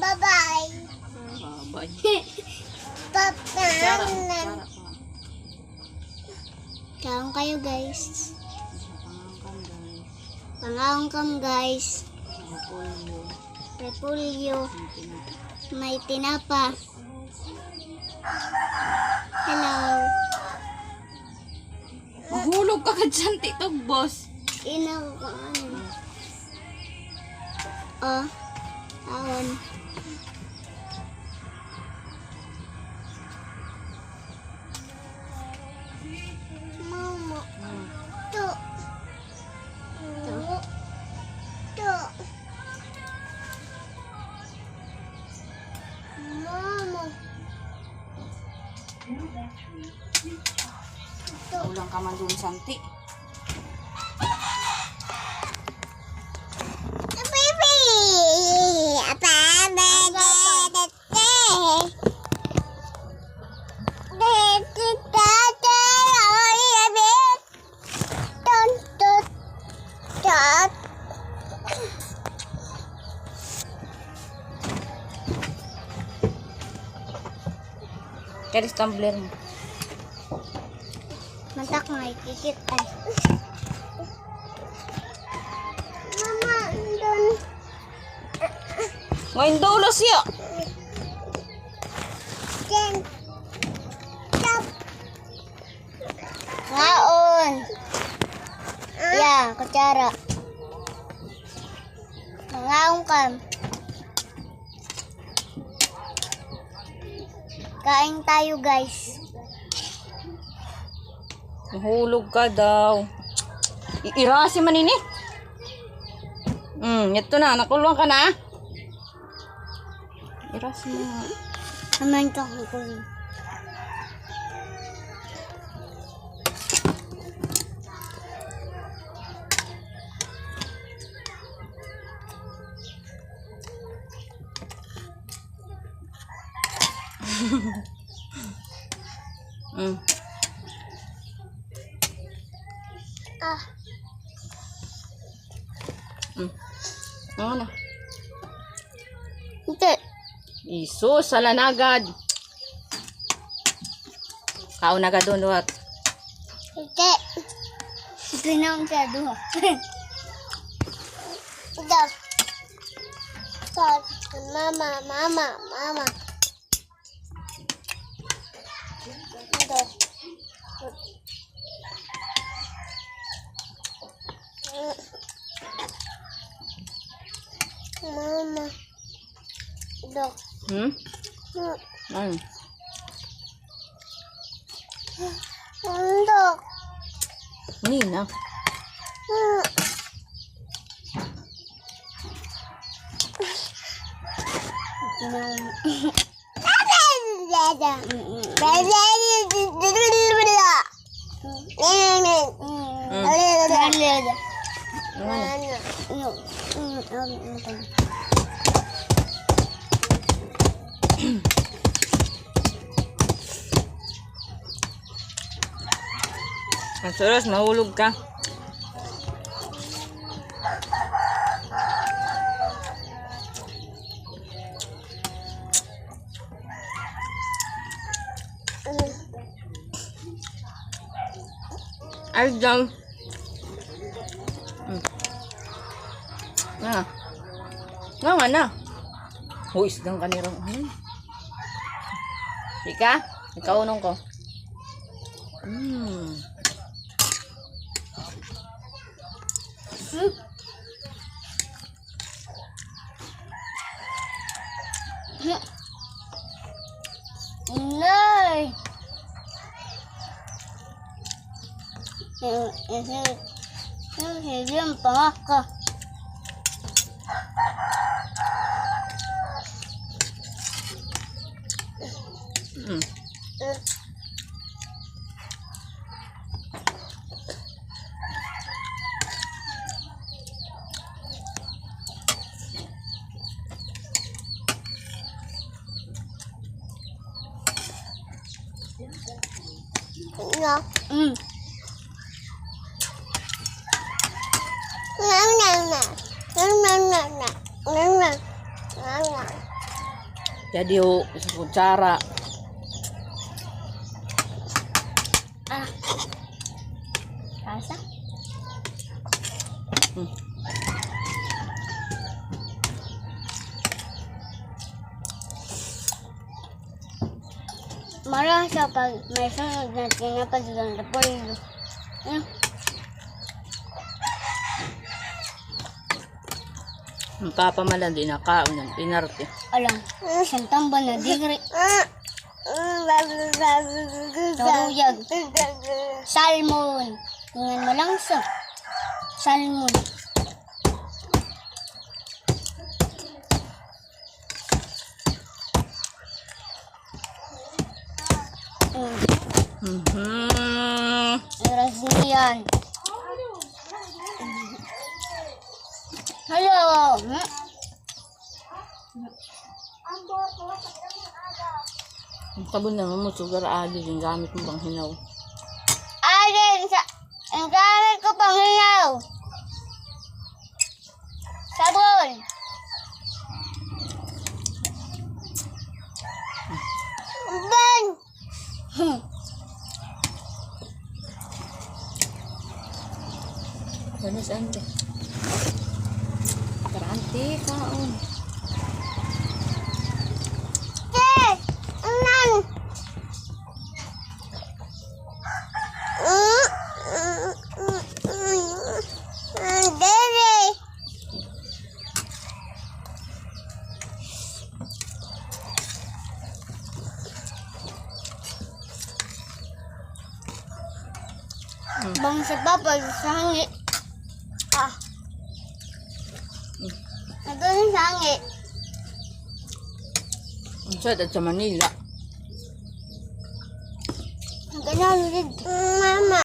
Bye-bye. Bye. Bye-bye. Kaon kayo guys. Pangangkam guys. Repolyo. May tinapa. Hello. Mahulog ka ka dyan, titog, boss. Inaw ko ano. Oh. Awan. Mama. To. To. To. Mama. Ulang ka man dun, Santi. Baby. Apa? Kaya tumbler mo. Mantak mo ikikit ay. Mama, doon. Ngayon dulo siya. Ken. Stop. Ngaon. Ya, kutsara. Ngaon ka. Kain tayo guys. Mahulog ka daw. Iirasi man ini. Ito na. Nakulong ka na. Irasi mo nga. Naman ka kukulong. Ah. Ano na? Hindi. Isus, salanagad. Kao na ka doon, what? Hindi. Ito na ang siya doon. Ito. Mama, mama, mama. Ito. Mama. Ito. Ano? Ito. Hindi na. Masuras, mahulog ka. Ay, dyan. Na. Nga na. Huwis ng kanirang. Ika, ikaw unong ko. Nay. Hindi ang pangaka. Dạ. Ừ. Nè nè nè. Nè nè nè nè. Nè nè. Nè nè. Jadi ho, sa kutsara. Ah. Kasa? Hmm. Marah siya pag may sunod na tinapasigang na polio. Ang papa malang di nakaon ng inarte. Alam, isang tambal na digri. Daruyag. Salmon. Tingnan mo lang sa. Salmon. Iras niyan. Hello. Ang sabon na mo, sugar adi yung gamit mo bang hinaw. Alin sa ang gamit ko pang hinaw. Sabon. Ben. Ano sa ante? Para ante, kaon. Bang sa papa sa hangit. Ah. Nandun sa hangit. Ang sad at sa Manila. Ganyan din.